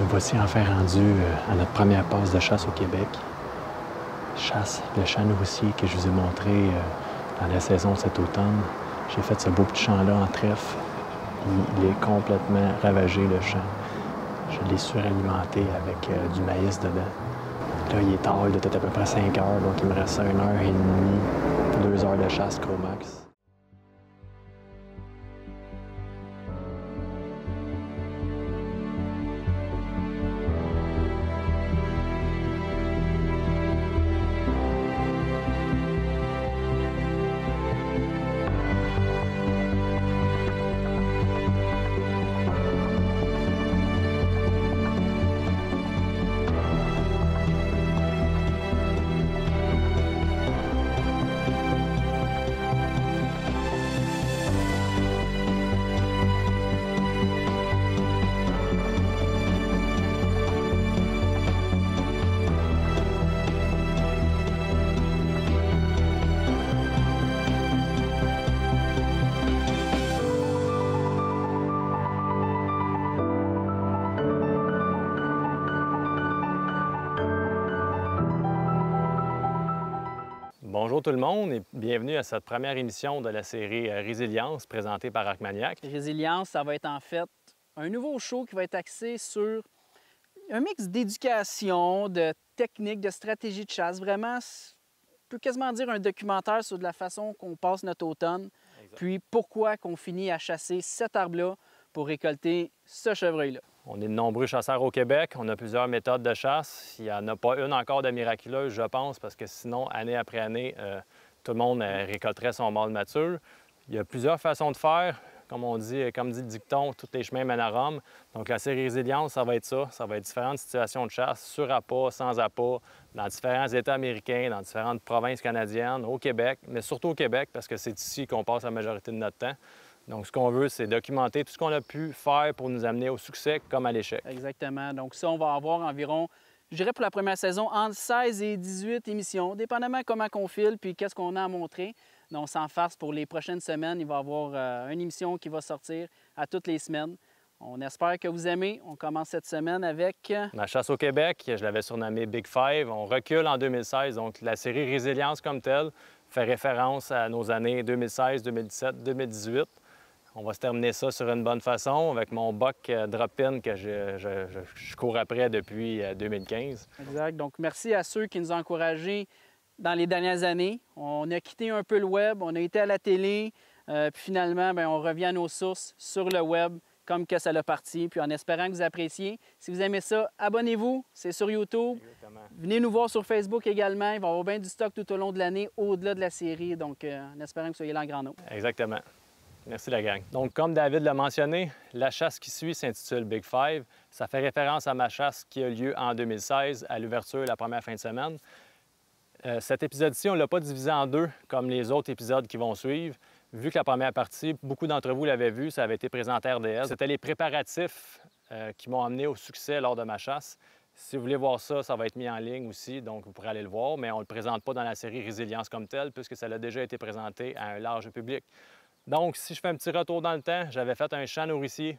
voici enfin rendu à notre première passe de chasse au Québec. Chasse le champ nourricier que je vous ai montré dans la saison cet automne. J'ai fait ce beau petit champ-là en trèfle. Il est complètement ravagé, le champ. Je l'ai suralimenté avec du maïs dedans. Là, il est tard, il doit être à peu près 5 heures, donc il me reste 1h30, 2 heures de chasse gros max. Bonjour tout le monde et bienvenue à cette première émission de la série Résilience présentée par Arcmaniac. Résilience, ça va être en fait un nouveau show qui va être axé sur un mix d'éducation, de techniques, de stratégies de chasse. Vraiment, on peut quasiment dire un documentaire sur de la façon qu'on passe notre automne, puis pourquoi qu'on finit à chasser cet arbre-là pour récolter ce chevreuil-là. On est de nombreux chasseurs au Québec, on a plusieurs méthodes de chasse. Il n'y en a pas une encore de miraculeuse, je pense, parce que sinon, année après année, tout le monde récolterait son mâle mature. Il y a plusieurs façons de faire. Comme dit le dicton, tous les chemins mènent à Rome. Donc la série Résilience, ça va être ça. Ça va être différentes situations de chasse, sur appât, sans appât, dans différents États américains, dans différentes provinces canadiennes, au Québec, mais surtout au Québec, parce que c'est ici qu'on passe la majorité de notre temps. Donc, ce qu'on veut, c'est documenter tout ce qu'on a pu faire pour nous amener au succès comme à l'échec. Exactement. Donc ça, on va avoir environ, je dirais pour la première saison, entre 16 et 18 émissions, dépendamment comment on file puis qu'est-ce qu'on a à montrer. Donc, sans farce, pour les prochaines semaines, il va y avoir une émission qui va sortir à toutes les semaines. On espère que vous aimez. On commence cette semaine avec... Ma chasse au Québec, je l'avais surnommé Big Five. On recule en 2016, donc la série Résilience comme telle fait référence à nos années 2016, 2017, 2018. On va se terminer ça sur une bonne façon avec mon buck drop-in que je cours après depuis 2015. Exact. Donc, merci à ceux qui nous ont encouragés dans les dernières années. On a quitté un peu le web, on a été à la télé, puis finalement, bien, on revient à nos sources sur le web, comme que ça l'a parti, puis en espérant que vous appréciez. Si vous aimez ça, abonnez-vous, c'est sur YouTube. Exactement. Venez nous voir sur Facebook également. Il va y avoir bien du stock tout au long de l'année, au-delà de la série, donc en espérant que vous soyez là en grand nombre. Exactement. Merci la gang. Donc, comme David l'a mentionné, la chasse qui suit s'intitule Big Five. Ça fait référence à ma chasse qui a lieu en 2016 à l'ouverture la première fin de semaine. Cet épisode-ci, on ne l'a pas divisé en deux comme les autres épisodes qui vont suivre. Vu que la première partie, beaucoup d'entre vous l'avaient vu, ça avait été présenté à RDS. C'était les préparatifs qui m'ont amené au succès lors de ma chasse. Si vous voulez voir ça, ça va être mis en ligne aussi, donc vous pourrez aller le voir, mais on ne le présente pas dans la série Résilience comme telle, puisque ça a déjà été présenté à un large public. Donc, si je fais un petit retour dans le temps, j'avais fait un champ nourricier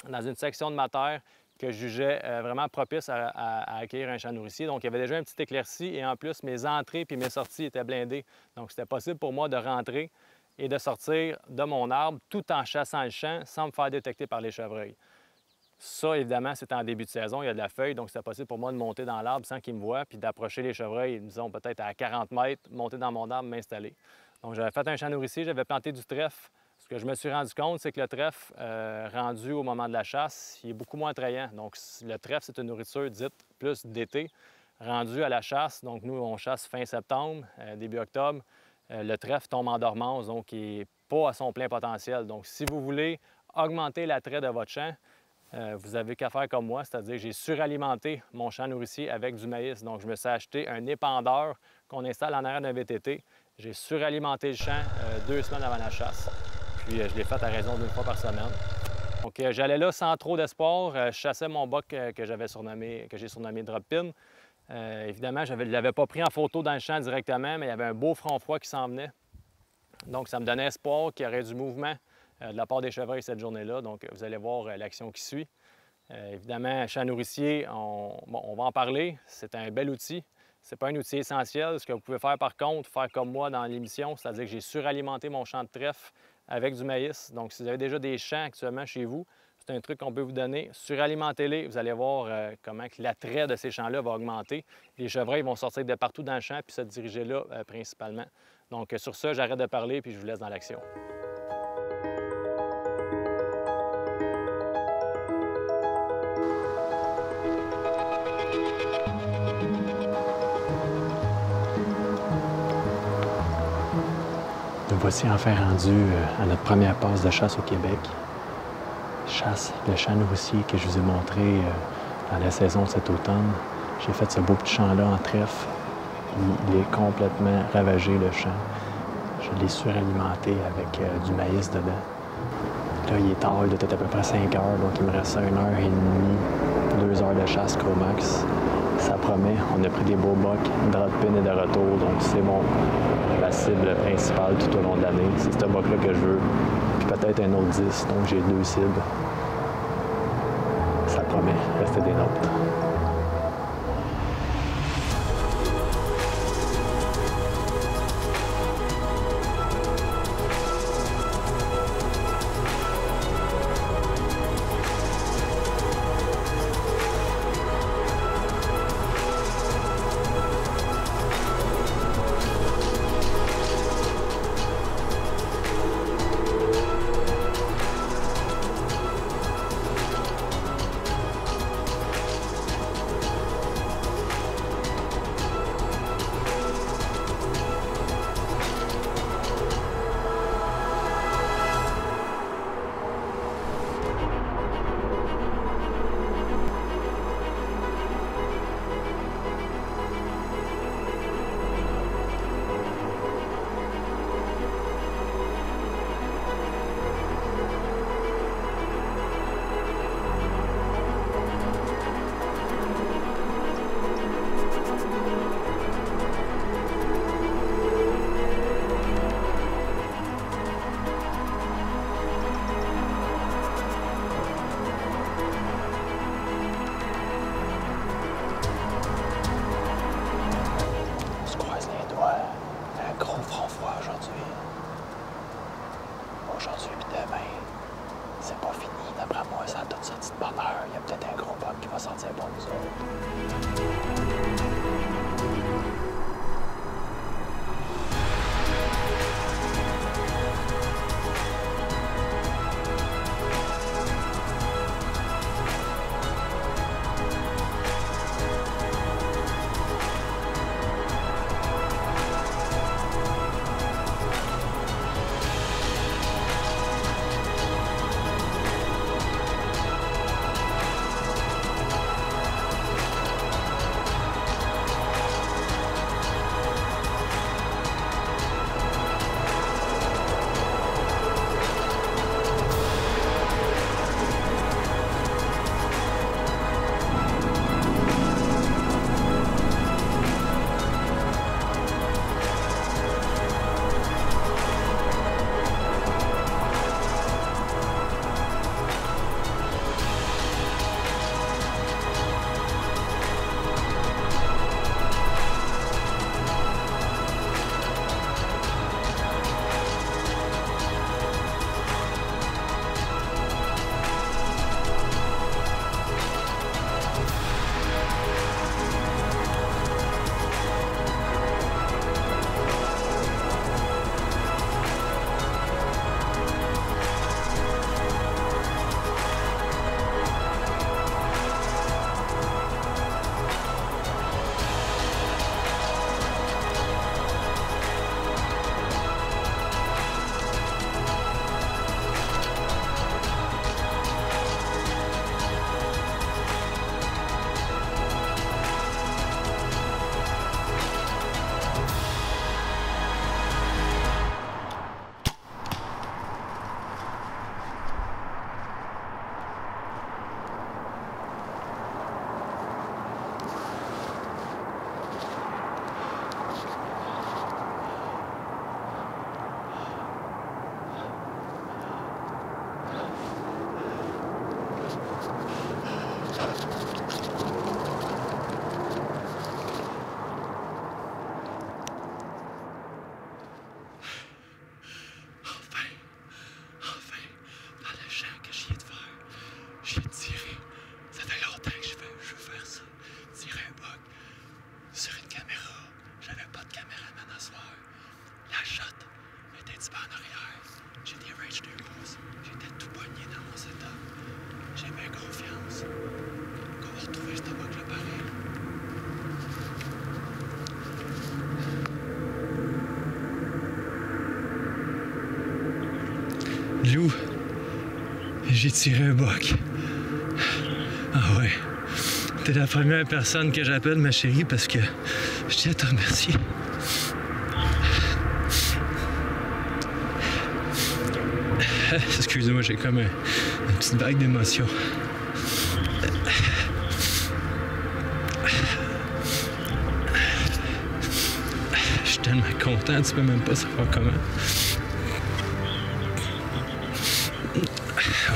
dans une section de ma terre que je jugeais vraiment propice à accueillir un champ nourricier. Donc, il y avait déjà un petit éclairci et en plus, mes entrées puis mes sorties étaient blindées. Donc, c'était possible pour moi de rentrer et de sortir de mon arbre tout en chassant le champ sans me faire détecter par les chevreuils. Ça, évidemment, c'était en début de saison, il y a de la feuille, donc c'était possible pour moi de monter dans l'arbre sans qu'ils me voient puis d'approcher les chevreuils, disons peut-être à 40 mètres, monter dans mon arbre, m'installer. Donc, j'avais fait un champ nourricier, j'avais planté du trèfle. Ce que je me suis rendu compte, c'est que le trèfle, rendu au moment de la chasse, il est beaucoup moins attrayant. Donc, le trèfle, c'est une nourriture dite plus d'été, rendu à la chasse. Donc, nous, on chasse fin septembre, début octobre. Le trèfle tombe en dormance, donc il n'est pas à son plein potentiel. Donc, si vous voulez augmenter l'attrait de votre champ, vous n'avez qu'à faire comme moi, c'est-à-dire j'ai suralimenté mon champ nourricier avec du maïs. Donc, je me suis acheté un épandeur qu'on installe en arrière d'un VTT. J'ai suralimenté le champ 2 semaines avant la chasse. Puis, je l'ai fait à raison d'1 fois par semaine. Donc, j'allais là sans trop d'espoir. Je chassais mon buck que j'ai surnommé Drop-In. Évidemment, je ne l'avais pas pris en photo dans le champ directement, mais il y avait un beau front froid qui s'en venait. Donc, ça me donnait espoir qu'il y aurait du mouvement de la part des chevreuils cette journée-là. Donc, vous allez voir l'action qui suit. Évidemment, champ nourricier, on va en parler. C'est un bel outil. Ce n'est pas un outil essentiel. Ce que vous pouvez faire par contre, faire comme moi dans l'émission, c'est-à-dire que j'ai suralimenté mon champ de trèfle avec du maïs. Donc, si vous avez déjà des champs actuellement chez vous, c'est un truc qu'on peut vous donner. Suralimentez-les, vous allez voir comment l'attrait de ces champs-là va augmenter. Les chevreuils vont sortir de partout dans le champ puis se diriger là principalement. Donc, sur ça, j'arrête de parler puis je vous laisse dans l'action. Nous voici enfin rendus à notre première passe de chasse au Québec. Chasse le champ nourricier que je vous ai montré dans la saison de cet automne. J'ai fait ce beau petit champ-là en trèfle. Il est complètement ravagé, le champ. Je l'ai suralimenté avec du maïs dedans. Là, il est tard, il doit être à peu près 5 heures, donc il me reste 1 heure et demie, 2 heures de chasse gros max. Ça promet. On a pris des beaux bocs, de pin et de retour, donc c'est ma cible principale tout au long de l'année. C'est ce boc-là que je veux. Puis peut-être un autre 10, donc j'ai 2 cibles. Ça promet. Restez des nôtres. Aujourd'hui puis demain, c'est pas fini. D'après moi, ça a tout sorti de bonheur. Il y a peut-être un gros bug qui va sortir pour nous autres. de trouver ce buck-là pareil. Lou, j'ai tiré un buck. Ah ouais. T'es la première personne que j'appelle ma chérie parce que je tiens à te remercier. Excuse-moi, j'ai comme une petite vague d'émotion. Je suis tellement content, tu peux même pas savoir comment.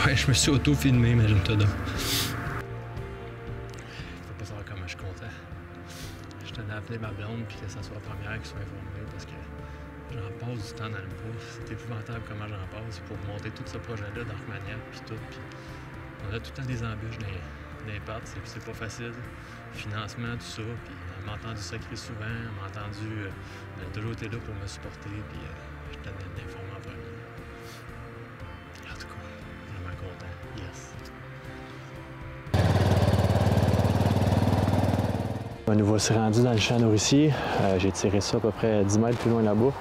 Ouais, je me suis auto-filmé, imagine-toi donc. Faut pas savoir comment je suis content. Je tenais à appeler ma blonde puis que ça soit la première qui soit informée parce que j'en passe du temps dans le bois. C'est épouvantable comment j'en passe pour monter tout ce projet-là d'Arcmaniac puis tout. Puis on a tout le temps des embûches dans les pattes, c'est pas facile. Financement, tout ça. Puis elle m'a entendu sacrer souvent, elle m'a entendu. Elle a toujours été là pour me supporter. Puis je tenais à l'informer en premier. En tout cas, vraiment content. Yes. Nous voici rendus dans le champ nourricier. J'ai tiré ça à peu près 10 mètres plus loin là-bas.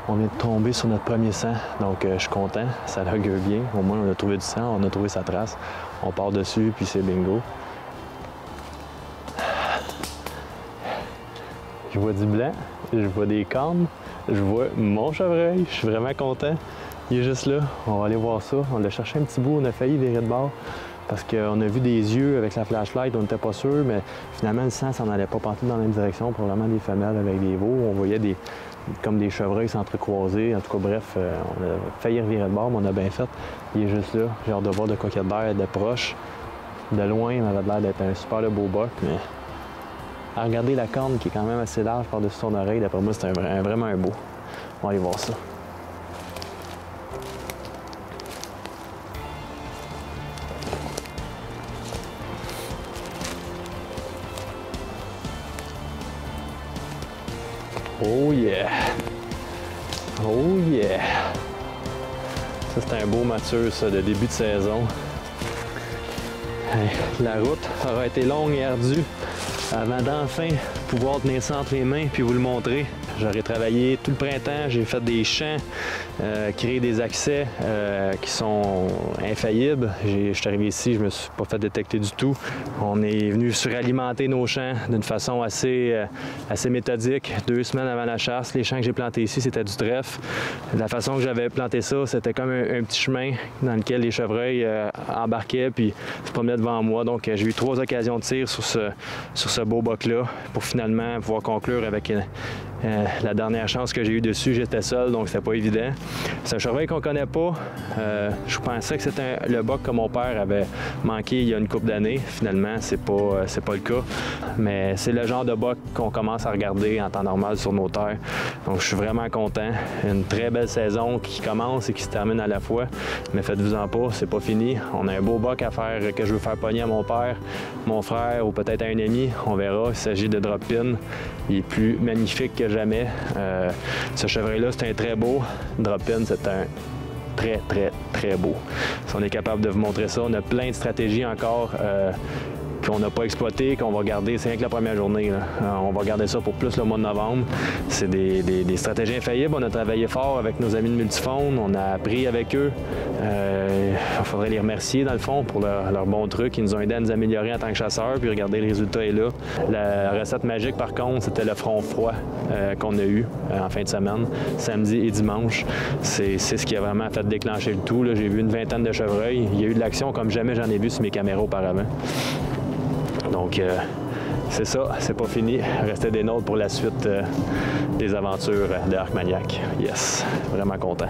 On vient de tomber sur notre premier sang, donc je suis content. Ça augure bien. Au moins, on a trouvé du sang, on a trouvé sa trace. On part dessus, puis c'est bingo. Je vois du blanc, je vois des cornes, je vois mon chevreuil. Je suis vraiment content. Il est juste là. On va aller voir ça. On l'a cherché un petit bout, on a failli virer de bord. Parce qu'on a vu des yeux avec la flashlight, on n'était pas sûr, mais finalement, le sang s'en allait pas partout dans la même direction, probablement des femelles avec des veaux. On voyait comme des chevreuils s'entrecroiser. En tout cas, bref, on a failli revirer de bord, mais on a bien fait. Il est juste là. J'ai hâte de voir de quoi qu'il y a de l'air, de proche. De loin, il avait l'air d'être un super beau buck, mais à regarder la corne qui est quand même assez large par-dessus son oreille, d'après moi, c'est vraiment un beau. On va aller voir ça. Oh yeah! Oh yeah! Ça, c'est un beau mature, ça, de début de saison. La route aura été longue et ardue avant d'enfin pouvoir tenir ça entre les mains puis vous le montrer. J'aurais travaillé tout le printemps, j'ai fait des champs, créé des accès qui sont infaillibles. Je suis arrivé ici, je me suis pas fait détecter du tout. On est venu suralimenter nos champs d'une façon assez méthodique. 2 semaines avant la chasse, les champs que j'ai plantés ici, c'était du trèfle. La façon que j'avais planté ça, c'était comme un petit chemin dans lequel les chevreuils embarquaient puis se promenaient devant moi. Donc j'ai eu 3 occasions de tir sur ce beau buck-là pour finalement pouvoir conclure avec la dernière chance que j'ai eue dessus. J'étais seul, donc c'était pas évident. C'est un chevreuil qu'on connaît pas. Je pensais que c'était le buck que mon père avait manqué il y a une couple d'années. Finalement, c'est pas le cas. Mais c'est le genre de buck qu'on commence à regarder en temps normal sur nos terres. Donc je suis vraiment content. Une très belle saison qui commence et qui se termine à la fois. Mais faites-vous-en pas, c'est pas fini. On a un beau buck à faire que je veux faire pogner à mon père, mon frère ou peut-être à un ami. On verra. Il s'agit de drop-in. Il est plus magnifique que jamais. Ce chevreuil-là, c'est un très beau. Drop-in, c'est un très beau. Si on est capable de vous montrer ça, on a plein de stratégies encore qu'on n'a pas exploité, qu'on va garder, c'est rien que la première journée. Là. On va garder ça pour plus le mois de novembre. C'est des stratégies infaillibles. On a travaillé fort avec nos amis de Multifonds, on a appris avec eux. Il faudrait les remercier, dans le fond, pour leur bon truc. Ils nous ont aidé à nous améliorer en tant que chasseurs, puis regardez, le résultat est là. La recette magique, par contre, c'était le front froid qu'on a eu en fin de semaine, samedi et dimanche. C'est ce qui a vraiment fait déclencher le tout. J'ai vu une vingtaine de chevreuils. Il y a eu de l'action comme jamais j'en ai vu sur mes caméras auparavant. Donc, c'est ça, c'est pas fini. Restez des nôtres pour la suite des aventures de Arcmaniac. Yes, vraiment content.